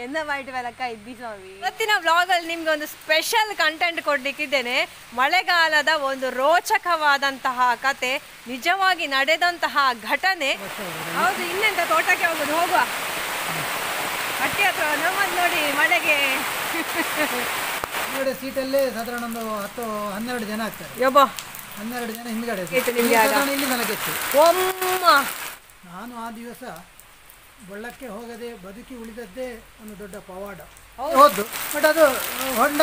ಎಂದವಾಯ್ತು ವೆಲಕ್ಕ ಇದ್ದಿ ಸ್ವಾಮಿ. ಇವತ್ತಿನ ವ್ಲಾಗಲ್ಲಿ ನಿಮ್ಗೆ ಒಂದು ಸ್ಪೆಷಲ್ ಕಂಟೆಂಟ್ ಕೊಡ್ಲಿಕ್ಕಿದ್ದೇನೆ. ಮಳೆಗಾಲದ ಒಂದು ರೋಚಕವಾದಂತಹ ಕತೆ, ನಿಜವಾಗಿ ನಡೆದಂತಹ ಘಟನೆ. ಹೌದು, ಇನ್ನೆಂತ ತೋಟಕ್ಕೆ ಹೋಗುದು, ಹೋಗುವ ಹಟ್ಟಿ ಹತ್ರ. ನಮ್ಮದು ನೋಡಿ ಮಳೆಗೆ ಹಿಂದ್ಗಡೆ ಸೀಟಲ್ಲೇ ಸಾಧಾರಣ ಒಂದು 10-12 ಜನ ಆಗ್ತಾರೆ. ಯಬ್ಬ, 12 ಜನ ಹಿಂದ್ಗಡೆ ಇಲ್ಲಿ ನನಗಿತ್ತು. ನಾನು ಆ ದಿವಸ ಬಳ್ಳಕ್ಕೆ ಹೋಗದೆ ಬದುಕಿ ಉಳಿದದ್ದೇ ಒಂದು ದೊಡ್ಡ ಪವಾಡ. ಹೌದು, ಬಟ್ ಅದು ಹೊಂಡ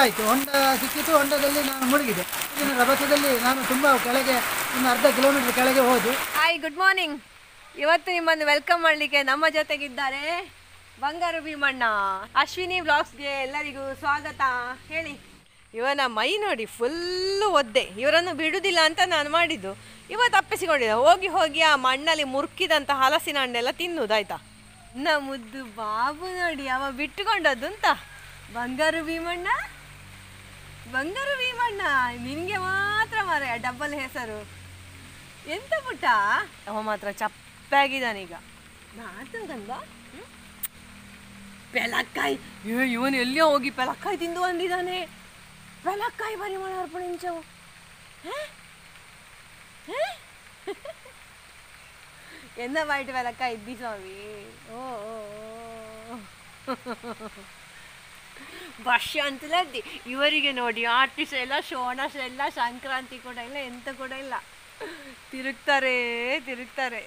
ಆಯಿತು. ಹೊಂಡ ಸಿಕ್ಕಿತು, ಹೊಂಡದಲ್ಲಿ ನಾನು ಮುಳುಗಿದೆ. ಇನ್ನು ರಭಸದಲ್ಲಿ ನಾನು ತುಂಬ ಕೆಳಗೆ, ಒಂದು ಅರ್ಧ ಕಿಲೋಮೀಟರ್ ಕೆಳಗೆ ಹೋದು. Hi, good morning. ಇವತ್ತು ನಿಮ್ಮನ್ನು ವೆಲ್ಕಮ್ ಮಾಡಲಿಕ್ಕೆ ನಮ್ಮ ಜೊತೆಗಿದ್ದಾರೆ ಬಂಗಾರು ಭೀಮಣ್ಣ. ಅಶ್ವಿನಿ ವ್ಲಾಗ್ಸ್ಗೆ ಎಲ್ಲರಿಗೂ ಸ್ವಾಗತ. ಹೇಳಿ. ಇವನ ಮೈ ನೋಡಿ ಫುಲ್ಲು ಒದ್ದೆ. ಇವರನ್ನು ಬಿಡುವುದಿಲ್ಲ ಅಂತ ನಾನು ಮಾಡಿದ್ದು. ಇವತ್ತು ಅಪ್ಪಿಸಿಕೊಂಡಿದ್ದ, ಹೋಗಿ ಹೋಗಿ ಆ ಮಣ್ಣಲ್ಲಿ ಮುರುಕಿದಂಥ ಹಲಸಿನ ಹಣ್ಣೆಲ್ಲ ತಿನ್ನುವುದಾಯ್ತಾ. ನನ್ನ ಮುದ್ದು ಬಾಬು ನೋಡಿ, ಅವ ಬಿಟ್ಟುಕೊಂಡದ್ದು ಅಂತ. ಬಂಗಾರು ಭೀಮಣ್ಣ, ಬಂಗಾರು ಭೀಮಣ್ಣ, ನಿನಗೆ ಮಾತ್ರ ಮಾರ ಡಬ್ಬಲ್ ಹೆಸರು. ಎಂತ ಪುಟ್ಟ, ಅವ ಮಾತ್ರ ಚಪ್ಪಾಗಿದ್ದಾನೀಗ. ನಾತು ಗಂಗ ಪೆಲಕ್ಕಾಯಿ, ಇವನು ಎಲ್ಲಿಯೋ ಹೋಗಿ ಪೆಲಕ್ಕಾಯಿ ತಿಂದು ಬಂದಿದ್ದಾನೆ. ಪೆಲಕ್ಕಾಯಿ ಬರಿ ಮಾಡಾರ್ಪಣ ಇಂಚವು. ಎಂದವಾಯ್ತು ಪೆಲಕ್ಕಾಯಿ ಇದ್ದಿ ಸ್ವಾಮಿ. ಓ ಭಾಷ್ಯ ಅಂತಲದ್ದಿ. ಇವರಿಗೆ ನೋಡಿ ಆರ್ಟಿಸ್ಟ್ ಎಲ್ಲ, ಶೋಣಸ್ ಎಲ್ಲ, ಸಂಕ್ರಾಂತಿ ಕೂಡ ಇಲ್ಲ, ಎಂತ ಕೂಡ ಇಲ್ಲ. ತಿರುಗ್ತಾರೆ.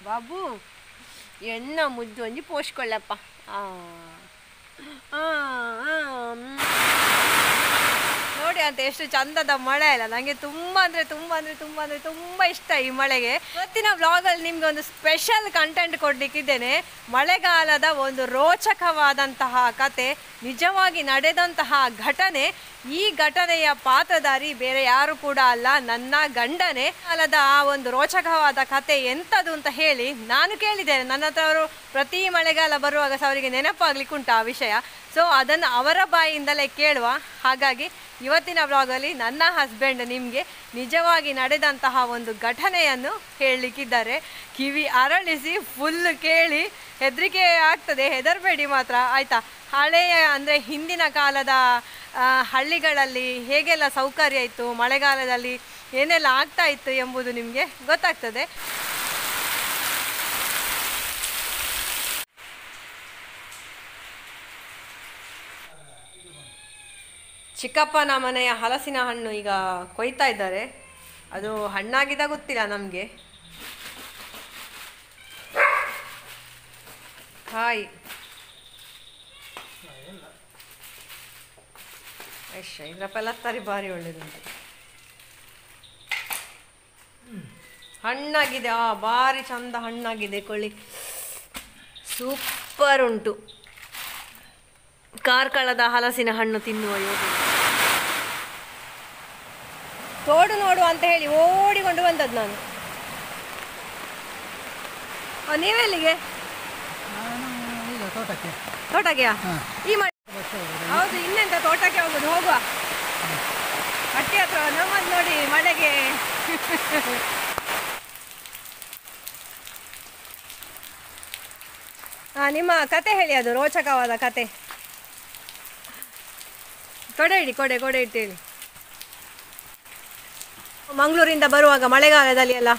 ಬಾಬು ಎಣ್ಣ ಮುದ್ದು ಒಂಜಿ ಪೋಷ್ಕೊಳ್ಳಪ್ಪ. ನೋಡಿ ಅಂತ ಎಷ್ಟು ಚಂದದ ಮಳೆ ಅಲ್ಲ. ನನಗೆ ತುಂಬ ಇಷ್ಟ ಈ ಮಳೆಗೆ. ಇವತ್ತಿನ ವ್ಲಾಗಲ್ಲಿ ನಿಮ್ಗೆ ಒಂದು ಸ್ಪೆಷಲ್ ಕಂಟೆಂಟ್ ಕೊಡ್ಲಿಕ್ಕಿದ್ದೇನೆ. ಮಳೆಗಾಲದ ಒಂದು ರೋಚಕವಾದಂತಹ ಕತೆ, ನಿಜವಾಗಿ ನಡೆದಂತಹ ಘಟನೆ. ಈ ಘಟನೆಯ ಪಾತ್ರಧಾರಿ ಬೇರೆ ಯಾರು ಕೂಡ ಅಲ್ಲ, ನನ್ನ ಗಂಡನೇ. ಕಾಲದ ಆ ಒಂದು ರೋಚಕವಾದ ಕತೆ ಎಂಥದ್ದು ಅಂತ ಹೇಳಿ ನಾನು ಕೇಳಿದ್ದೇನೆ. ನನ್ನ ಹತ್ರ ಅವರು ಪ್ರತಿ ಮಳೆಗಾಲ ಬರುವಾಗ ಅವರಿಗೆ ನೆನಪಾಗ್ಲಿಕ್ಕೆ ಉಂಟು ಆ ವಿಷಯ. ಸೊ ಅದನ್ನು ಅವರ ಬಾಯಿಯಿಂದಲೇ ಕೇಳುವ. ಹಾಗಾಗಿ ಇವತ್ತಿನ ವ್ಲಾಗಲ್ಲಿ ನನ್ನ ಹಸ್ಬೆಂಡ್ ನಿಮಗೆ ನಿಜವಾಗಿ ನಡೆದಂತಹ ಒಂದು ಘಟನೆಯನ್ನು ಹೇಳಲಿಕ್ಕಿದ್ದಾರೆ. ಕಿವಿ ಅರಳಿಸಿ ಫುಲ್ ಕೇಳಿ. ಹೆದರಿಕೆ ಆಗ್ತದೆ, ಹೆದರಬೇಡಿ ಮಾತ್ರ, ಆಯಿತಾ. ಹಳೆಯ ಅಂದರೆ ಹಿಂದಿನ ಕಾಲದ ಹಳ್ಳಿಗಳಲ್ಲಿ ಹೇಗೆಲ್ಲ ಸೌಕರ್ಯ ಇತ್ತು, ಮಳೆಗಾಲದಲ್ಲಿ ಏನೆಲ್ಲ ಆಗ್ತಾ ಇತ್ತು ಎಂಬುದು ನಿಮಗೆ ಗೊತ್ತಾಗ್ತದೆ. ಚಿಕ್ಕಪ್ಪನ ಮನೆಯ ಹಲಸಿನ ಹಣ್ಣು ಈಗ ಕೊಯ್ತಾ ಇದ್ದಾರೆ. ಅದು ಹಣ್ಣಾಗಿದ್ದ ಗೊತ್ತಿಲ್ಲ ನಮಗೆ. ಕಾಯಿ ಇದರ ಪೆಲತ್ತರಿ ಭಾರಿ ಒಳ್ಳೇದುಂಟು. ಹಣ್ಣಾಗಿದೆ, ಭಾರಿ ಚಂದ ಹಣ್ಣಾಗಿದೆ. ಕೊಳ್ಳಿ ಸೂಪರ್ ಉಂಟು. ಕಾರ್ಕಳದ ಹಲಸಿನ ಹಣ್ಣು ತಿನ್ನುವ ಯೋಗ. ತೋಡು ನೋಡು ಅಂತ ಹೇಳಿ ಓಡಿಕೊಂಡು ಬಂದದ್ದು ನಾನು. ನೀವೆಲ್ಲಿಗೆ? ತೋಟಕ್ಕೆಯಾ? ಈ ಹೌದು, ಇನ್ನೆಂತ ತೋಟಕ್ಕೆ ಹೋಗುದು, ಹೋಗುವ ಹಟ್ಟಿ ಹತ್ರ. ನಮ್ಮದು ನೋಡಿ ಮಳೆಗೆ ನಿಮ್ಮ ಕತೆ ಹೇಳಿ, ಅದು ರೋಚಕವಾದ ಕತೆ. ಕೊಡೆ ಇಟ್ಟು ಹೇಳಿ. ಮಂಗಳೂರಿಂದ ಬರುವಾಗ ಮಳೆಗಾಲದಲ್ಲಿ ಎಲ್ಲ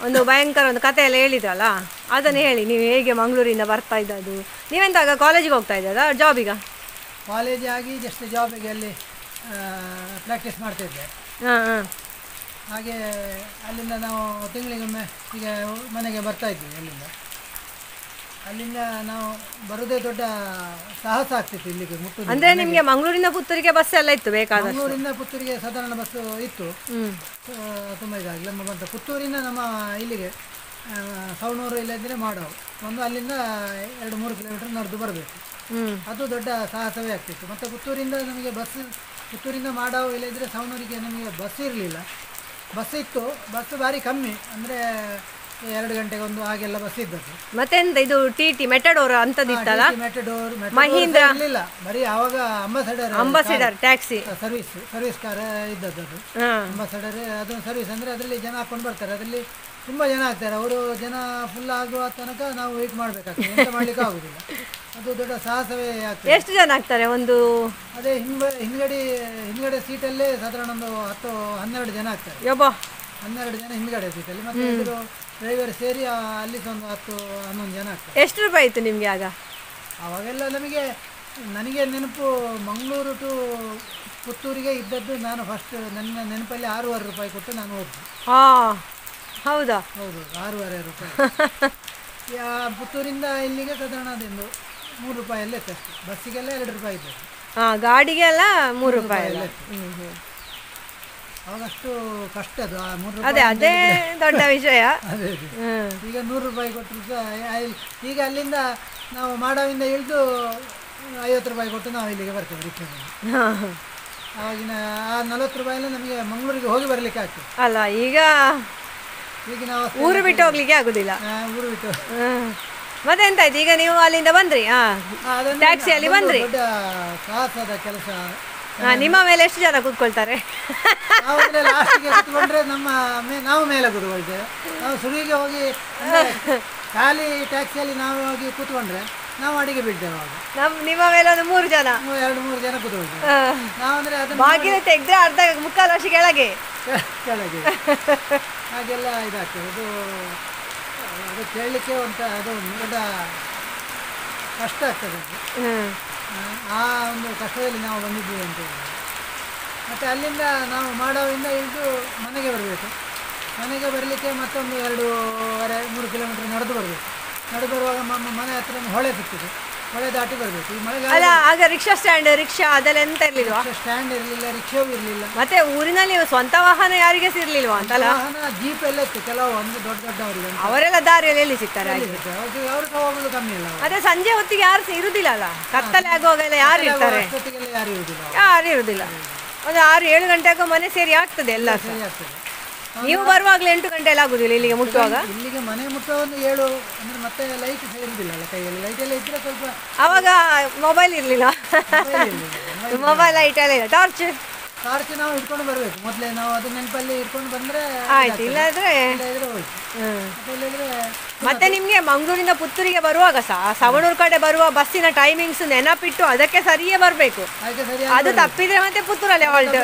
ಒಂದು ಭಯಂಕರ ಒಂದು ಕತೆ ಎಲ್ಲ ಹೇಳಿದ್ರಲ್ಲ, ಅದನ್ನು ಹೇಳಿ. ನೀವು ಹೇಗೆ ಮಂಗಳೂರಿಂದ ಬರ್ತಾ ಇದ್ದದ್ದು? ನೀವೆಂತಾಗ ಕಾಲೇಜಿಗೆ ಹೋಗ್ತಾ ಇದ್ದದಾ, ಜಾಬಿಗ? ಕಾಲೇಜ್ ಆಗಿ ಜಸ್ಟ್ ಜಾಬಿಗೆ ಅಲ್ಲಿ ಪ್ರಾಕ್ಟೀಸ್ ಮಾಡ್ತಿದ್ದೆ. ಹಾಗೆ ಅಲ್ಲಿಂದ ನಾವು ತಿಂಗಳಿಗೊಮ್ಮೆ ಈಗ ಮನೆಗೆ ಬರ್ತಾ ಇದ್ವಿ. ಅಲ್ಲಿಂದ ನಾವು ಬರೋದೇ ದೊಡ್ಡ ಸಾಹಸ ಆಗ್ತಿತ್ತು ಇಲ್ಲಿಗೆ ಮುಟ್ಟುದು. ಅಂದ್ರೆ ನಿಮಗೆ ಮಂಗಳೂರಿಂದ ಪುತ್ತೂರಿಗೆ ಬಸ್ ಎಲ್ಲ ಇತ್ತು ಬೇಕಾದ? ಮಂಗಳೂರಿಂದ ಪುತ್ತೂರಿಗೆ ಸಾಧಾರಣ ಬಸ್ ಇತ್ತು. ತುಂಬ ಇದಾಗಿ ನಮ್ಮ ಬಂತ ಪುತ್ತೂರಿಂದ ನಮ್ಮ ಇಲ್ಲಿಗೆ ಸವಣೂರು ಇಲ್ಲದಿದ್ದರೆ ಮಾಡವು ಒಂದು ಅಲ್ಲಿಂದ 2-3 ಕಿಲೋಮೀಟರ್ ನಡೆದು ಬರಬೇಕು. ಅದು ದೊಡ್ಡ ಸಾಹಸವೇ ಆಗ್ತಿತ್ತು. ಮತ್ತು ಪುತ್ತೂರಿಂದ ನಮಗೆ ಪುತ್ತೂರಿಂದ ಮಾಡವು ಇಲ್ಲದಿದ್ದರೆ ಸವಣೂರಿಗೆ ನಮಗೆ ಬಸ್ ಇರಲಿಲ್ಲ. ಬಸ್ ಇತ್ತು, ಬಸ್ ಭಾರಿ ಕಮ್ಮಿ, ಅಂದರೆ 2 ಗಂಟೆಗೆ ಒಂದು ಹಾಗೆಲ್ಲ ಬಸ್ ಇದ್ದದ್ದು. ಮತ್ತೆಂತ ಇದು ಟಿ ಮೆಟಡೋರ್ ಅಂತದಿತ್ತಲ್ಲ? ಮೆಟಡೋರ್ ಮಹೀಂದ್ರ ಇರಲಿಲ್ಲ, ಬರೀ ಆವಾಗ ಅಂಬಾಸಿಡರ್ ಟ್ಯಾಕ್ಸಿ ಸರ್ವಿಸ್ ಕಾರ್ ಇದ್ದದ್ದು. ಅದು ಅಂಬಾಸಿಡರ್, ಅದು ಸರ್ವಿಸ್ ಅಂದರೆ ಅದರಲ್ಲಿ ಜನ ಹಾಕೊಂಡು ಬರ್ತಾರೆ. ಅದರಲ್ಲಿ ತುಂಬ ಜನ ಆಗ್ತಾರೆ. ಅವರು ಜನ ಫುಲ್ ಆಗುವ ತನಕ ನಾವು ವೆಯ್ಟ್ ಮಾಡಬೇಕಾಗ್ತದೆ, ಎಂತ ಮಾಡಲಿಕ್ಕೆ ಆಗೋದಿಲ್ಲ. ಅದು ದೊಡ್ಡ ಸಾಹಸವೇ ಆಗ್ತದೆ. ಎಷ್ಟು ಜನ ಆಗ್ತಾರೆ ಒಂದು? ಅದೇ ಹಿಂದ್ಗಡೆ ಸೀಟಲ್ಲೇ ಸಾಧಾರಣ ಒಂದು 10-12 ಜನ ಆಗ್ತಾರೆ. ಯಬ್ಬ, 12 ಜನ ಹಿಂದ್ಗಡೆ ಸೀಟಲ್ಲಿ, ಮತ್ತು ಇವರು ಡ್ರೈವರ್ ಸೇರಿ ಅಲ್ಲಿ ಸಹ ಒಂದು 10-11 ಜನ ಆಗ್ತಾರೆ. ಎಷ್ಟು ರೂಪಾಯಿ ಇತ್ತು ನಿಮಗೆ ಆಗ? ಅವಾಗೆಲ್ಲ ನನಗೆ ನೆನಪು ಮಂಗಳೂರು ಟು ಪುತ್ತೂರಿಗೆ ಇದ್ದದ್ದು. ನಾನು ಫಸ್ಟ್ ನನ್ನ ನೆನಪಲ್ಲಿ 6,500 ರೂಪಾಯಿ ಕೊಟ್ಟು ನಾನು ಹೋದ್ದೆ. ಹಾಂ, ಹೌದಾ? ಹೌದು, 6,500 ರೂಪಾಯಿ. ಪುತ್ತೂರಿಂದ ಇಲ್ಲಿಗೆ ಸಾಧಾರಣ ಅದೊಂದು 3 ರೂಪಾಯಲ್ಲೇ ಇತ್ತು ಅಷ್ಟೇ. ಬಸ್ಸಿಗೆಲ್ಲ 2 ರೂಪಾಯಿ ಇತ್ತು. ಹಾಂ, ಗಾಡಿಗೆಲ್ಲ 3 ರೂಪಾಯಿ ಅಲ್ಲ. ಅವಾಗಷ್ಟು ಕಷ್ಟ ಅದು, ಆ 3 ಅದೇ ರೂಪಾಯಿ. ಅದೇ ದೊಡ್ಡ ವಿಷಯ. ಅದೇ ಈಗ 100 ರೂಪಾಯಿ ಕೊಟ್ಟರು ಸಹ ಈಗ ಅಲ್ಲಿಂದ ನಾವು ಮಾಡಾವಿಂದ ಇಳಿದು 50 ರೂಪಾಯಿ ಕೊಟ್ಟು ನಾವು ಇಲ್ಲಿಗೆ ಬರ್ತೇವೆ ರಿಕ್ಷಾದಲ್ಲಿ. ಆವಾಗಿನ ಆ 40 ರೂಪಾಯಿಲ್ಲ ನಮಗೆ ಮಂಗಳೂರಿಗೆ ಹೋಗಿ ಬರಲಿಕ್ಕೆ ಆಗ್ತದೆ ಅಲ್ಲ. ಈಗ ನಾವು ಊರು ಬಿಟ್ಟು ಹೋಗ್ಲಿಕ್ಕೆ ಆಗುದಿಲ್ಲ. ಊರು ಬಿಟ್ಟು ಮತ್ತೆ ಎಂತಾಯ್ತು ಈಗ ನೀವು ಅಲ್ಲಿಂದ ಬಂದ್ರಿ? ಟ್ಯಾಕ್ಸಿಯಲ್ಲಿ ಬಂದ್ರಿ? ದೊಡ್ಡ ಸಾಹಸದ ಕೆಲಸ. ನಿಮ್ಮ ಮೇಲೆ ಎಷ್ಟು ಜನ ಕೂತ್ಕೊಳ್ತಾರೆ? ನಾವು ಲಾಸ್ಟಿಗೆ ಕೂತ್ಕೊಂಡ್ರೆ ನಾವು ಮೇಲೆ ಕೂತ್ಕೊಳ್ತೇವೆ. ನಾವು ಸುಳಿಗೆ ಹೋಗಿ ಖಾಲಿ ಟ್ಯಾಕ್ಸಿಯಲ್ಲಿ ನಾವು ಹೋಗಿ ಕೂತ್ಕೊಂಡ್ರೆ ನಾವು ಅಡಿಗೆ ಬಿಡ್ತೇವೆ. ಅವಾಗ ನಿಮ್ಮ ಮೇಲೆ ಒಂದು 3 ಜನ 2-3 ಜನ ಕೂತ್ಕೊಳ್ತೇವೆ ನಾವು. ಅಂದರೆ ಅದನ್ನು ಬಾಗಿಲು ತೆಗೆದ್ರೆ ಅರ್ಧ ಮುಕ್ಕಾಲು ವರ್ಷ ಕೆಳಗೆ ಹಾಗೆಲ್ಲ ಇದಾಗ್ತದೆ. ಅದು ಕೇಳಲಿಕ್ಕೆ ಅದು ದೊಡ್ಡ ಕಷ್ಟ ಆಗ್ತದೆ. ಆ ಒಂದು ಕಷ್ಟದಲ್ಲಿ ನಾವು ಬಂದಿದ್ದೀವಿ ಅಂತ ಹೇಳಿ. ಮತ್ತು ಅಲ್ಲಿಂದ ನಾವು ಮಾಡಾವಿಂದ ಇಳಿದು ಮನೆಗೆ ಬರಬೇಕು. ಮನೆಗೆ ಬರಲಿಕ್ಕೆ ಮತ್ತೊಂದು 2.5-3 ಕಿಲೋಮೀಟರ್ ನಡೆದು ಬರಬೇಕು. ನಡೆದು ಬರುವಾಗ ಮನೆ ಹತ್ರ ಹೊಳೆ ಸಿಗ್ತದೆ. ಹೊಳೆ ದಾಟಿ ಬರಬೇಕು. ಈ ಮಳೆಗಾಲ ಆಗ ರಿಕ್ಷಾ ಅದೆಲ್ಲ ಎಂತ ಇರ್ಲಿಲ್ವಾ? ಸ್ಟ್ಯಾಂಡ್ ಇರಲಿಲ್ಲ, ರಿಕ್ಷಾವೂ ಇರಲಿಲ್ಲ. ಮತ್ತೆ ಊರಿನಲ್ಲಿ ಸ್ವಂತ ವಾಹನ ಯಾರಿಗೆ ಸಿರ್ಲಿಲ್ವಾ ಅಂತಲ್ಲ? ವಾಹನ ಜೀಪ್ ಎಲ್ಲ ಇತ್ತು ಕೆಲವು, ಒಂದು ದೊಡ್ಡವರಿಗೆ. ಅವರೆಲ್ಲ ದಾರಿಯಲ್ಲಿ ಎಲ್ಲಿ ಸಿಗ್ತಾರೆ? ಅವ್ರು ಸಹ ಹೋಗೋದು ಕಮ್ಮಿ ಇಲ್ಲ. ಅದೇ ಸಂಜೆ ಹೊತ್ತಿಗೆ ಯಾರು ಇರುದಿಲ್ಲ ಅಲ್ಲ, ಕತ್ತಲೆ ಆಗುವಾಗೆಲ್ಲ ಯಾರು ಇರ್ತಾರೆ? ಯಾರು ಇರುವುದಿಲ್ಲ. ಯಾರು ಇರುದಿಲ್ಲ. ಒಂದು 6-7 ಗಂಟೆಗೂ ಮನೆ ಸೇರಿ ಆಗ್ತದೆ ಎಲ್ಲ ಸರಿ ಆಗ್ತದೆ. ನೀವು ಬರುವಾಗಲೇ 8 ಗಂಟೆ ಎಲ್ಲ ಆಗುದಿಲ್ಲ ಇಲ್ಲಿಗೆ ಮುಟ್ಟುವಾಗ? ಇಲ್ಲಿಗೆ ಮನೆ ಮುಟ್ಟುವಾಗ ಒಂದು 7 ಅಂದ್ರೆ ಮತ್ತೆ ಲೈಟ್ ಇರುದಿಲ್ಲ ಅಲ್ಲ ಕೈಯಲ್ಲಿ. ಲೈಟ್ ಎಲ್ಲ ಇದ್ರೆ ಸ್ವಲ್ಪ. ಅವಾಗ ಮೊಬೈಲ್ ಇರಲಿಲ್ಲ, ಮೊಬೈಲ್ ಲೈಟ್ ಎಲ್ಲ ಇಲ್ಲ. ಟಾರ್ಚ್ ನಾವು ಇಟ್ಕೊಂಡು ಬರಬೇಕು ಮೊದಲೇ. ನಾವು ಅದು ನೆನಪಲ್ಲಿ ಇಟ್ಕೊಂಡು ಬಂದ್ರೆ ಆಯ್ತು, ಇಲ್ಲಾದ್ರೆ ಹೋಯ್ತು. ಮತ್ತೆ ನಿಮ್ಗೆ ಮಂಗಳೂರಿಂದ ಪುತ್ತೂರಿಗೆ ಬರುವಾಗ ಸಹ ಸವಣೂರು ಕಡೆ ಬರುವ ಬಸ್ಸಿನ ಟೈಮಿಂಗ್ಸ್ ನೆನಪಿಟ್ಟು ಅದಕ್ಕೆ ಸರಿಯೇ ಬರಬೇಕು. ಅದು ತಪ್ಪಿದ್ರೆ ಮತ್ತೆ ಪುತ್ತೂರಲ್ಲೇ ಹಾಲ್ಟ್.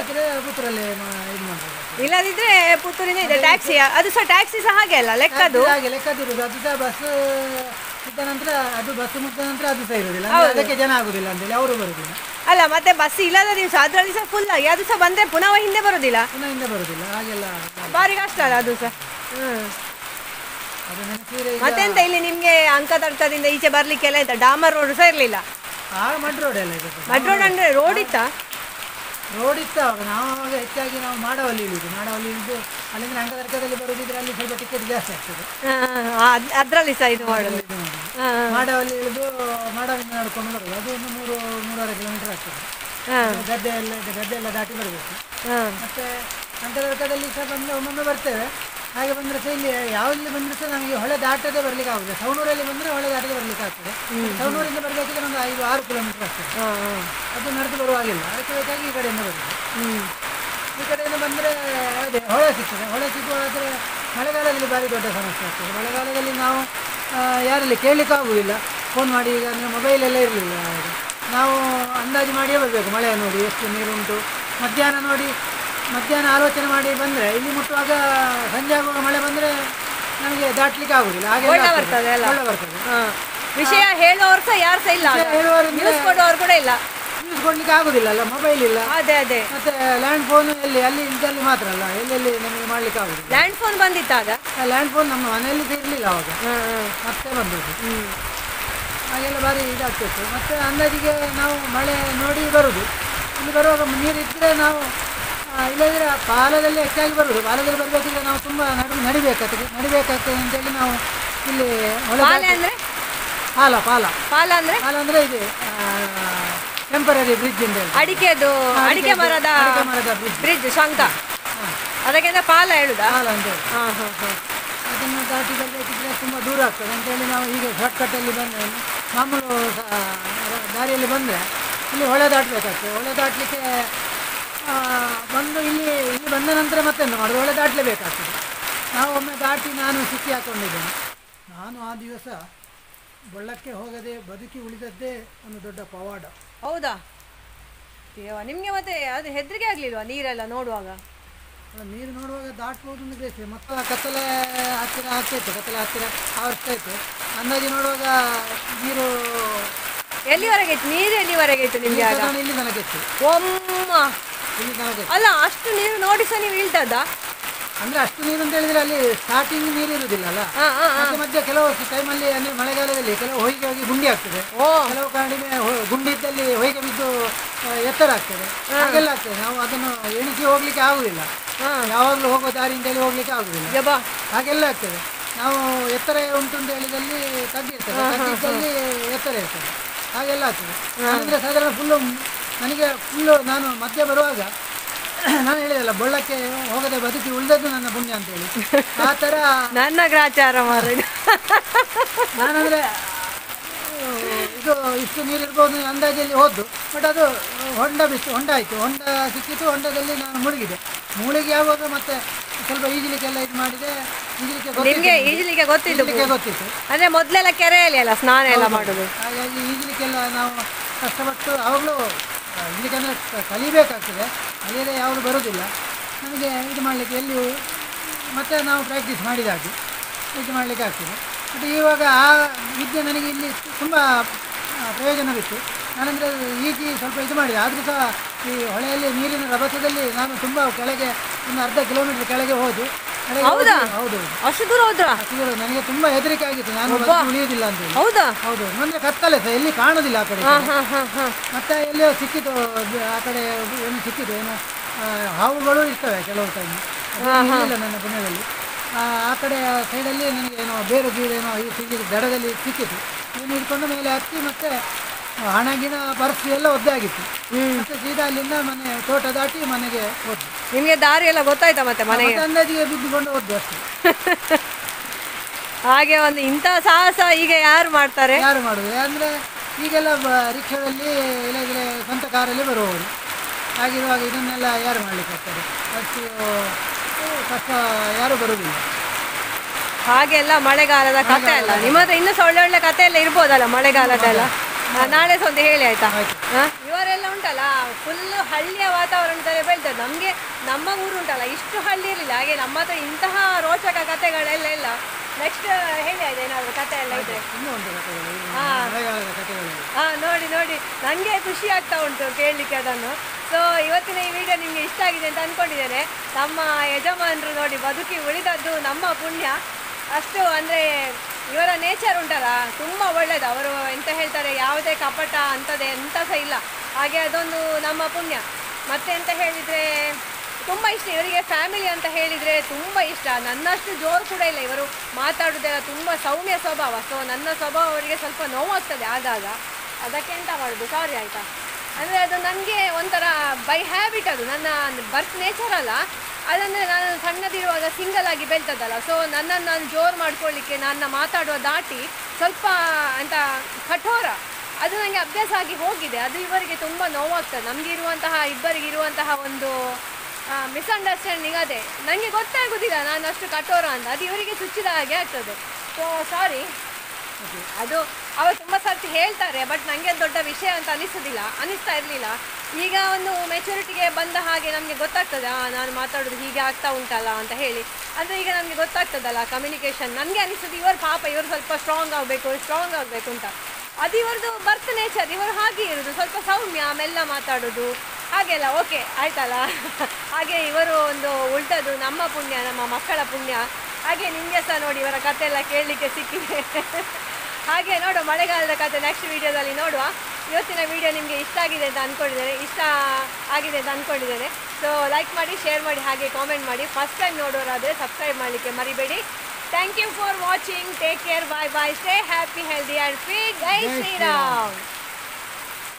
ಪುತ್ತೂರಲ್ಲೇ ಇದು ಮಾಡಬೇಕು. ಇಲ್ಲದಿದ್ರೆ ಪುತ್ತೂರಿಂದ ಇದೆ ಟ್ಯಾಕ್ಸಿ. ಅದು ಸಹ ಟ್ಯಾಕ್ಸಿ ಸಹ ಹಾಗೆ ಅಲ್ಲ, ಲೆಕ್ಕದು ಲೆಕ್ಕದಿರುವುದು. ಅದು ಸಹ ಬಸ್ ಇದ್ದ ನಂತರ, ಅದು ಬಸ್ ಮುಗಿದ ನಂತರ ಅದು ಸಹ ಇರುವುದಿಲ್ಲ. ಅದಕ್ಕೆ ಜನ ಆಗುದಿಲ್ಲ ಅಂತೇಳಿ ಅವರು ಬರುದಿಲ್ಲ. ಅಲ್ಲ, ಮತ್ತೆ ಬಸ್ ಇಲ್ಲದ ದಿವಸ ಅದರಲ್ಲಿ ಸಹ ಫುಲ್ ಆಗಿ ಅದು ಸಹ ಬಂದ್ರೆ ಪುನಃ ಹಿಂದೆ ಬರುದಿಲ್ಲ. ಹಾಗೆಲ್ಲ ಭಾರಿ ಕಷ್ಟ ಅಲ್ಲ ಅದು ಸಹ. ಮತ್ತೆಂತ ಇಲ್ಲಿ ನಿಮ್ಗೆ ಅಂಕತಡ್ಕದಿಂದ ಈಚೆ ಬರ್ಲಿಕ್ಕೆಲ್ಲ ಇತ್ತ? ಡಾಮರ್ ರೋಡ್ ಸಹ ಇರ್ಲಿಲ್ಲ. ಮಡ್ ರೋಡ್ ಎಲ್ಲ ಇದೆ. ಮಡ್ ರೋಡ್ ಅಂದ್ರೆ ರೋಡ್ ಇತ್ತ? ರೋಡ್ ಇತ್ತು ಅವಾಗ. ನಾವು ಅವಾಗ ಹೆಚ್ಚಾಗಿ ನಾವು ಮಾಡವಲ್ಲಿ ಇಳಿದು ಅಲ್ಲಿಂದ ಅಂಕತರ್ಕದಲ್ಲಿ ಬರುದಿದ್ರೆ ಅಲ್ಲಿ ಸ್ವಲ್ಪ ಟಿಕೆಟ್ ಜಾಸ್ತಿ ಆಗ್ತದೆ. ಅದ್ರಲ್ಲಿ ಸಹ ಇದು ಮಾಡೋದು. ಮಾಡವಲ್ಲಿ ಇಳಿದು ಮಾಡವಿಂದ ನಡ್ಕೊಂಡು ಬರೋದು. ಅದು ಒಂದು 3-3.5 ಕಿಲೋಮೀಟರ್ ಆಗ್ತದೆ. ಗದ್ದೆ ಎಲ್ಲ ದಾಟಿ ಬರಬೇಕು. ಮತ್ತೆ ಅಂಕತರ್ಕದಲ್ಲಿ ಸಹ ಬಂದು ಒಮ್ಮೊಮ್ಮೆ ಬರ್ತೇವೆ. ಹಾಗೆ ಬಂದರೆ ಸಹ ಇಲ್ಲಿ ಯಾವಲ್ಲಿ ಬಂದರೂ ಸಹ ನಮಗೆ ಹೊಳೆ ದಾಟದೇ ಬರಲಿಕ್ಕೆ ಆಗುತ್ತದೆ. ಸವಣೂರಲ್ಲಿ ಬಂದರೆ ಹೊಳೆ ದಾಟದೇ ಬರಲಿಕ್ಕೆ ಆಗ್ತದೆ. ಸವಣೂರಿಂದ ಬರಬೇಕಿದ್ರೆ ಒಂದು 5-6 ಕಿಲೋಮೀಟರ್ ಆಗ್ತದೆ. ಅದು ನಡೆದು ಬರುವಾಗಿಲ್ಲ. ಅದಕ್ಕೆ ಬೇಕಾಗಿ ಈ ಕಡೆಯಿಂದ ಬರ್ತದೆ. ಈ ಕಡೆಯಿಂದ ಬಂದರೆ ಅದೇ ಹೊಳೆ ಸಿಗ್ತದೆ. ಹೊಳೆ ಸಿಗುವಾದರೆ ಮಳೆಗಾಲದಲ್ಲಿ ಭಾರಿ ದೊಡ್ಡ ಸಮಸ್ಯೆ ಆಗ್ತದೆ. ಮಳೆಗಾಲದಲ್ಲಿ ನಾವು ಯಾರಲ್ಲಿ ಕೇಳಲಿಕ್ಕೆ ಆಗುವುದಿಲ್ಲ. ಫೋನ್ ಮಾಡಿ, ಈಗ ಅಂದರೆ ಮೊಬೈಲ್ ಎಲ್ಲ ಇರಲಿಲ್ಲ. ನಾವು ಅಂದಾಜು ಮಾಡಿಯೇ ಬರಬೇಕು. ಮಳೆ ನೋಡಿ ಎಷ್ಟು ನೀರುಂಟು, ಮಧ್ಯಾಹ್ನ ಆಲೋಚನೆ ಮಾಡಿ ಬಂದರೆ ಇಲ್ಲಿ ಮುಟ್ಟುವಾಗ ಸಂಜೆ ಆಗುವಾಗ ಮಳೆ ಬಂದರೆ ನಮಗೆ ದಾಟಲಿಕ್ಕೆ ಆಗುದಿಲ್ಲ. ಹಾಗೆ ಬರ್ತದೆ. ವಿಷಯ ಹೇಳುವವರು ಸಹ ಯಾರು ಸಹ ಇಲ್ಲ, ನ್ಯೂಸ್ ಕೊಡುವವರು ಕೂಡ ಇಲ್ಲ. ನ್ಯೂಸ್ ಕೊಡ್ಲಿಕ್ಕೆ ಆಗುದಿಲ್ಲ ಅಲ್ಲ, ಮೊಬೈಲ್ ಇಲ್ಲ. ಅದೇ ಮತ್ತೆ ಲ್ಯಾಂಡ್ ಫೋನ್ ಅಲ್ಲಿ ಇದ್ದಲ್ಲಿ ಮಾತ್ರ ಅಲ್ಲ, ಎಲ್ಲೆಲ್ಲಿ ನಮಗೆ ಮಾಡ್ಲಿಕ್ಕೆ ಆಗುದಿಲ್ಲ. ಲ್ಯಾಂಡ್ ಫೋನ್ ಬಂದಿತ್ತಾಗ? ಲ್ಯಾಂಡ್ ಫೋನ್ ನಮ್ಮ ಮನೆಯಲ್ಲಿ ಇರಲಿಲ್ಲ ಅವಾಗ, ಮತ್ತೆ ಬಂದದ್ದು. ಹಾಗೆಲ್ಲ ಭಾರಿ ಇದಾಗ್ತಿತ್ತು. ಮತ್ತೆ ಅಂದಾಜಿಗೆ ನಾವು ಮಳೆ ನೋಡಿ ಬರುದು. ಇಲ್ಲಿ ಬರುವಾಗ ನೀರು ಇದ್ದರೆ ನಾವು, ಇಲ್ಲದಿದ್ರೆ ಪಾಲದಲ್ಲಿ ಹೆಚ್ಚಾಗಿ ಬರುವುದು. ಪಾಲದಲ್ಲಿ ಬರಬೇಕಿದ್ರೆ ನಾವು ತುಂಬ ನಡಿಬೇಕಾಗ್ತದೆ ಅಂತೇಳಿ ನಾವು ಇಲ್ಲಿ ಪಾಲ ಅಂದರೆ ಇದೆ ಟೆಂಪರರಿ ಬ್ರಿಡ್ಜ್ ಅಂತ ಹೇಳಿ. ಅಡಿಕೆ ಮರದ ಬ್ರಿಡ್ಜ್ ಶಂಕ, ಅದಕ್ಕಿಂತ ಪಾಲ ಹೇಳುದಾ? ಪಾಲ ಅಂತ ಹೇಳಿ. ಅದನ್ನು ದಾಟಿ ಬರಬೇಕಿದ್ರೆ ತುಂಬ ದೂರ ಆಗ್ತದೆ ಅಂತೇಳಿ ನಾವು ಈಗ ಶಾರ್ಟ್ಕಟ್ಟಲ್ಲಿ ಬಂದರೆ, ಮಾಮೂಲು ದಾರಿಯಲ್ಲಿ ಬಂದರೆ ಇಲ್ಲಿ ಹೊಳೆ ದಾಟಬೇಕಾಗ್ತದೆ. ಹೊಳೆ ದಾಟಲಿಕ್ಕೆ ಬಂದು ಇಲ್ಲಿ ಬಂದ ನಂತರ ಮತ್ತೆಂತ ಮಾಡೋದು, ಹೊಳೆ ದಾಟಲೇಬೇಕಾಗ್ತದೆ. ನಾವು ಒಮ್ಮೆ ದಾಟಿ ನಾನು ಸಿಕ್ಕಿ ಹಾಕೊಂಡಿದ್ದೇನೆ. ನಾನು ಆ ದಿವಸ ಬಳ್ಳಕ್ಕೆ ಹೋಗದೆ ಬದುಕಿ ಉಳಿದದ್ದೇ ಒಂದು ದೊಡ್ಡ ಪವಾಡ. ಹೌದಾ ದೇವ, ನಿಮಗೆ ಮತ್ತೆ ಅದು ಹೆದರಿಕೆ ಆಗಲಿಲ್ವಾ ನೀರೆಲ್ಲ ನೋಡುವಾಗ? ನೀರು ನೋಡುವಾಗ ದಾಟ್ಬೋದು ಅಂತ ಬೇಸಿದೆ, ಮತ್ತೆ ಕತ್ತಲೆ ಹತ್ತಿರ ಆಗ್ತಾಯಿತ್ತು, ಕತ್ತಲೆ ಹತ್ತಿರ ಆವರಿಸ್ತಾ ಇತ್ತು. ಅಂದಾಜು ನೋಡುವಾಗ ನೀರು ಎಲ್ಲಿವರೆಗೆ ಇತ್ತು ನೀರು? ಎಲ್ಲಿವರೆಗೆ ಇತ್ತು ನಿಮ್ಗೆ ಆಗ? ಇಲ್ಲಿ ತನಕ ಇತ್ತು, ಒಮ್ಮ ಇಲ್ಲಿ ತನಕ ಇತ್ತು. ಅಲ್ಲ, ಅಷ್ಟು ನೀರು ನೋಡಿ ಸಹ ನೀವು ಇಳ್ತದ? ಅಂದ್ರೆ ಅಷ್ಟು ನೀರು ಅಂತ ಹೇಳಿದ್ರೆ ಅಲ್ಲಿ ಸ್ಟಾರ್ಟಿಂಗ್ ನೀರು ಇರುವುದಿಲ್ಲ ಅಲ್ಲ, ಮತ್ತೆ ಮಧ್ಯೆ ಕೆಲವು ಟೈಮಲ್ಲಿ ಅಂದ್ರೆ ಮಳೆಗಾಲದಲ್ಲಿ ಕೆಲವು ಹೊಯ್ಗೆ ಹೋಗಿ ಗುಂಡಿ ಆಗ್ತದೆ, ಕೆಲವು ಕಡಿಮೆ ಗುಂಡಿ ಇದ್ದಲ್ಲಿ ಹೊಯ್ಗೆ ಬಿದ್ದು ಎತ್ತರ ಆಗ್ತದೆ, ಹಾಗೆಲ್ಲ ಆಗ್ತದೆ. ನಾವು ಅದನ್ನು ಎಣಿಸಿ ಹೋಗ್ಲಿಕ್ಕೆ ಆಗುದಿಲ್ಲ, ಯಾವಾಗಲೂ ಹೋಗೋ ದಾರಿಯಿಂದಲೇ ಹೋಗ್ಲಿಕ್ಕೆ ಆಗುದಿಲ್ಲ, ಹಾಗೆಲ್ಲ ಆಗ್ತದೆ. ನಾವು ಎತ್ತರ ಉಂಟು ಅಂತ ಹೇಳಿದಲ್ಲಿ ತಗ್ಗಿರ್ತದೆ, ತಗ್ಗಿದ್ದಲ್ಲಿ ಎತ್ತರ ಇರ್ತದೆ, ಹಾಗೆಲ್ಲ ಆಗ್ತದೆ. ಅಂದರೆ ಸಾಧಾರಣ ಫುಲ್ಲು ನನಗೆ ನಾನು ಮಧ್ಯೆ ಬರುವಾಗ ನಾನು ಹೇಳಿದಲ್ಲ, ಬಳ್ಳಕ್ಕೆ ಹೋಗದೆ ಬದುಕಿ ಉಳಿದದ್ದು ನನ್ನ ಪುಣ್ಯ ಅಂತೇಳಿ, ಆ ಥರ ನನ್ನ ಗ್ರಾಚಾರ ಮಾರ. ನಾನಂದರೆ ಇದು ಇಷ್ಟು ನೀರು ಇರ್ಬೋದು ಅಂದಾಜಲ್ಲಿ ಹೋದ್ದು, ಬಟ್ ಅದು ಹೊಂಡ ಆಯಿತು, ಹೊಂಡ ಸಿಕ್ಕಿತು, ಹೊಂಡದಲ್ಲಿ ನಾನು ಮುಳುಗಿದೆ. ಮುಳುಗಿ ಯಾವಾಗ ಮತ್ತೆ ಸ್ವಲ್ಪ ಈಜಲಿಕ್ಕೆಲ್ಲ ಇದು ಮಾಡಿದೆ, ಈಜಲಿಕ್ಕೆ ಗೊತ್ತಿತ್ತು. ಅಂದ್ರೆ ಮೊದಲೆಲ್ಲ ಕೆರೆಯಲ್ಲಿ ಅಲ್ಲ ಸ್ನಾನ ಎಲ್ಲ ಮಾಡೋದು, ಹಾಗಾಗಿ ಈಜಲಿಕ್ಕೆಲ್ಲ ನಾವು ಕಷ್ಟಪಟ್ಟು ಆವಾಗಲೂ ಈಜಲಿಕ್ಕೆ ಅಂದರೆ ಕಲಿಬೇಕಾಗ್ತದೆ, ಕಲಿಯದೆ ಯಾವುದು ಬರೋದಿಲ್ಲ ನಮಗೆ. ಇದು ಮಾಡಲಿಕ್ಕೆ ಎಲ್ಲಿಯೂ ಮತ್ತೆ ನಾವು ಪ್ರಾಕ್ಟೀಸ್ ಮಾಡಿದಾಗೆ ಇದು ಮಾಡಲಿಕ್ಕೆ ಆಗ್ತದೆ. ಮತ್ತು ಇವಾಗ ಆ ವಿದ್ಯೆ ನನಗೆ ಇಲ್ಲಿ ತುಂಬ ಪ್ರಯೋಜನವಿತ್ತು. ನಾನಂದರೆ ಈಜಿ ಸ್ವಲ್ಪ ಇದು ಮಾಡಿದೆ, ಆದರೂ ಸಹ ಈ ಹೊಳೆಯಲ್ಲಿ ನೀರಿನ ರಭಸದಲ್ಲಿ ನಾನು ತುಂಬ ಕೆಳಗೆ ಒಂದು ಅರ್ಧ ಕಿಲೋಮೀಟರ್ ಕೆಳಗೆ ಹೋದು. ಹೌದು, ಅಷ್ಟು ದೂರ ಹೋದ್ರಾ? ನನಗೆ ತುಂಬಾ ಹೆದರಿಕೆ ಆಗಿತ್ತು, ನಾನು ಉಳಿಯುವುದಿಲ್ಲ ಅಂತ ಹೇಳಿ. ಹೌದು, ಅಂದ್ರೆ ಕತ್ತಲೆ ಸಹ ಎಲ್ಲಿ ಕಾಣುದಿಲ್ಲ ಆ ಕಡೆ. ಮತ್ತೆ ಎಲ್ಲಿಯೋ ಸಿಕ್ಕಿತು, ಆ ಕಡೆ ಏನು ಸಿಕ್ಕಿತು, ಏನು ಹಾವುಗಳು ಇರ್ತವೆ ಕೆಲವು ಟೈಮ್, ಇಲ್ಲ ನನ್ನ ಪುಣ್ಯದಲ್ಲಿ. ಆ ಕಡೆ ಸೈಡಲ್ಲಿ ನನಗೆ ಏನೋ ಬೇರೆ ಗೀಡೇನೋ ಈ ಸಿಕ್ಕಿದ್ದು ದಡದಲ್ಲಿ ಸಿಕ್ಕಿತು. ಏನು ಹಿಡ್ಕೊಂಡು ಮೇಲೆ ಹತ್ತಿ ಮತ್ತೆ ಹಣಗಿನ ಪರಿಸ್ಥಿತಿ ಎಲ್ಲ ಒದ್ದೆ ಆಗಿತ್ತು. ಮತ್ತೆ ಸೀದಾ ಅಲ್ಲಿಂದ ಮನೆ ತೋಟ ದಾಟಿ ಮನೆಗೆ ಹೋದ್ವಿ. ನಿಮಗೆ ದಾರಿ ಎಲ್ಲ ಗೊತ್ತಾಯ್ತಾ ಮತ್ತೆ ಮನೆಗೆ? ಅಂದಾಜಿಗೆ ಬಿದ್ದುಕೊಂಡು ಹೋದ್ವಿ ಅಷ್ಟೇ. ಹಾಗೆ ಒಂದು ಇಂಥ ಸಾಹಸ ಈಗ ಯಾರು ಮಾಡ್ತಾರೆ? ಯಾರು ಮಾಡುದು ಅಂದರೆ ಈಗೆಲ್ಲ ರಿಕ್ಷಾದಲ್ಲಿ ಇಲ್ಲದ್ರೆ ಸ್ವಂತ ಕಾರಲ್ಲಿ ಬರುವವರು. ಹಾಗಿರುವಾಗ ಇದನ್ನೆಲ್ಲ ಯಾರು ಮಾಡಲಿಕ್ಕೆ ಆಗ್ತಾರೆ? ಅಷ್ಟು ಕಷ್ಟ ಯಾರು ಬರುವುದಿಲ್ಲ. ಹಾಗೆಲ್ಲ ಮಳೆಗಾಲದ ಕತೆ ಅಲ್ಲ ನಿಮ್ಮ ಹತ್ರ ಇನ್ನೂ ಸಹ ಒಳ್ಳೆ ಕತೆ ಎಲ್ಲ ಇರ್ಬೋದಲ್ಲ ಮಳೆಗಾಲದೆಲ್ಲ? ನಾಳೆ ಸಹ ಒಂದು ಹೇಳಿ ಆಯ್ತಾ? ಇವರೆಲ್ಲ ಉಂಟಲ್ಲ ಫುಲ್ಲು ಹಳ್ಳಿಯ ವಾತಾವರಣದಲ್ಲಿ ಬೆಳ್ತದೆ. ನಮಗೆ ನಮ್ಮ ಊರು ಉಂಟಲ್ಲ ಇಷ್ಟು ಹಳ್ಳಿ ಇರಲಿಲ್ಲ. ಹಾಗೆ ನಮ್ಮ ಹತ್ರ ಇಂತಹ ರೋಚಕ ಕತೆಗಳೆಲ್ಲ ಇಲ್ಲ. ನೆಕ್ಸ್ಟ್ ಹೇಳಿ ಆಯ್ತು ಏನಾದ್ರು ಕತೆ ಎಲ್ಲ ಇದೆ? ನೋಡಿ ನನಗೆ ಖುಷಿ ಆಗ್ತಾ ಉಂಟು ಕೇಳಲಿಕ್ಕೆ ಅದನ್ನು. ಸೊ ಇವತ್ತಿನ ಈ ವಿಡಿಯೋ ನಿಮಗೆ ಇಷ್ಟ ಆಗಿದೆ ಅಂತ ಅಂದ್ಕೊಂಡಿದ್ದೇನೆ. ನಮ್ಮ ಯಜಮಾನರು ನೋಡಿ ಬದುಕಿ ಉಳಿದದ್ದು ನಮ್ಮ ಪುಣ್ಯ. ಅಷ್ಟು ಅಂದರೆ ಇವರ ನೇಚರ್ ಉಂಟಲ್ಲ ತುಂಬ ಒಳ್ಳೆಯದು. ಅವರು ಎಂತ ಹೇಳ್ತಾರೆ, ಯಾವುದೇ ಕಪಟ ಅಂಥದ್ದು ಎಂಥ ಸಹ ಇಲ್ಲ. ಹಾಗೆ ಅದೊಂದು ನಮ್ಮ ಪುಣ್ಯ. ಮತ್ತೆ ಅಂತ ಹೇಳಿದರೆ ತುಂಬ ಇಷ್ಟ ಇವರಿಗೆ. ಫ್ಯಾಮಿಲಿ ಅಂತ ಹೇಳಿದರೆ ತುಂಬ ಇಷ್ಟ. ನನ್ನಷ್ಟು ಜೋರು ಕೂಡ ಇಲ್ಲ. ಇವರು ಮಾತಾಡೋದೆಲ್ಲ ತುಂಬ ಸೌಮ್ಯ ಸ್ವಭಾವ. ಸೊ ನನ್ನ ಸ್ವಭಾವ ಅವರಿಗೆ ಸ್ವಲ್ಪ ನೋವಾಗ್ತದೆ ಆಗಾಗ. ಅದಕ್ಕೆ ಎಂತ ಮಾಡೋದು, ಸಾರಿ ಆಯಿತಾ. ಅಂದರೆ ಅದು ನನಗೆ ಒಂಥರ ಬೈ ಹ್ಯಾಬಿಟ್, ಅದು ನನ್ನ ಬರ್ತ್ ನೇಚರ್ ಅಲ್ಲ. ಅದಂದರೆ ನಾನು ಸಣ್ಣದಿರುವಾಗ ಸಿಂಗಲ್ ಆಗಿ ಬೆಳ್ತದಲ್ಲ. ಸೊ ನನ್ನನ್ನು ನಾನು ಜೋರು ಮಾಡ್ಕೊಳ್ಳಿಕ್ಕೆ ನನ್ನ ಮಾತಾಡುವ ದಾಟಿ ಸ್ವಲ್ಪ ಅಂತ ಕಠೋರ ಅದು ನನಗೆ ಅಭ್ಯಾಸ ಆಗಿ ಹೋಗಿದೆ. ಅದು ಇವರಿಗೆ ತುಂಬ ನೋವಾಗ್ತದೆ. ನಮಗಿರುವಂತಹ ಇಬ್ಬರಿಗಿರುವಂತಹ ಒಂದು ಮಿಸ್ಅಂಡರ್ಸ್ಟ್ಯಾಂಡಿಂಗ್ ಅದೇ. ನನಗೆ ಗೊತ್ತಾಗೋದಿಲ್ಲ ನಾನು ಅಷ್ಟು ಕಠೋರ ಅಂತ. ಅದು ಇವರಿಗೆ ಚುಚ್ಚಿದ ಹಾಗೆ ಆಗ್ತದೆ. So sorry. ಅದು ಅವರು ತುಂಬ ಸರ್ತಿ ಹೇಳ್ತಾರೆ, ಬಟ್ ನನಗೆ ದೊಡ್ಡ ವಿಷಯ ಅಂತ ಅನಿಸ್ತಾ ಇರಲಿಲ್ಲ. ಈಗ ಒಂದು ಮೆಚುರಿಟಿಗೆ ಬಂದ ಹಾಗೆ ನಮಗೆ ಗೊತ್ತಾಗ್ತದೆ, ನಾನು ಮಾತಾಡೋದು ಹೀಗೆ ಆಗ್ತಾ ಉಂಟಲ್ಲ ಅಂತ ಹೇಳಿ. ಅಂದರೆ ಈಗ ನಮಗೆ ಗೊತ್ತಾಗ್ತದಲ್ಲ ಕಮ್ಯುನಿಕೇಷನ್. ನನಗೆ ಅನಿಸ್ತದೆ ಇವರು ಪಾಪ ಇವರು ಸ್ವಲ್ಪ ಸ್ಟ್ರಾಂಗ್ ಆಗಬೇಕು ಅಂತ. ಅದು ಇವರದು ಬರ್ತ್ ನೇಚರ್. ಇವರು ಹಾಗೆ ಇರೋದು, ಸ್ವಲ್ಪ ಸೌಮ್ಯ, ಮೆಲ್ಲ ಮಾತಾಡೋದು ಹಾಗೆಲ್ಲ. ಓಕೆ ಆಯ್ತಲ್ಲ. ಹಾಗೆ ಇವರು ಒಂದು ಉಲ್ಟದು ನಮ್ಮ ಪುಣ್ಯ, ನಮ್ಮ ಮಕ್ಕಳ ಪುಣ್ಯ. ಹಾಗೆ ನಿಮಗೆ ಸಹ ನೋಡಿ ಇವರ ಕತೆ ಎಲ್ಲ ಕೇಳಲಿಕ್ಕೆ ಸಿಕ್ಕಿದೆ. ಹಾಗೆ ನೋಡುವ ಮಳೆಗಾಲದ ಕತೆ ನೆಕ್ಸ್ಟ್ ವೀಡಿಯೋದಲ್ಲಿ ನೋಡುವ. ಇವತ್ತಿನ ವಿಡಿಯೋ ನಿಮಗೆ ಇಷ್ಟ ಆಗಿದೆ ಅಂತ ಅಂದ್ಕೊಂಡಿದ್ದೇನೆ. ಸೊ ಲೈಕ್ ಮಾಡಿ, ಶೇರ್ ಮಾಡಿ, ಹಾಗೆ ಕಾಮೆಂಟ್ ಮಾಡಿ. ಫಸ್ಟ್ ಟೈಮ್ ನೋಡೋರಾದರೆ ಸಬ್ಸ್ಕ್ರೈಬ್ ಮಾಡಲಿಕ್ಕೆ ಮರಿಬೇಡಿ. Thank you for watching. Take care. Bye bye. Stay happy, healthy and fit. ಜೈ ಶ್ರೀರಾಮ್.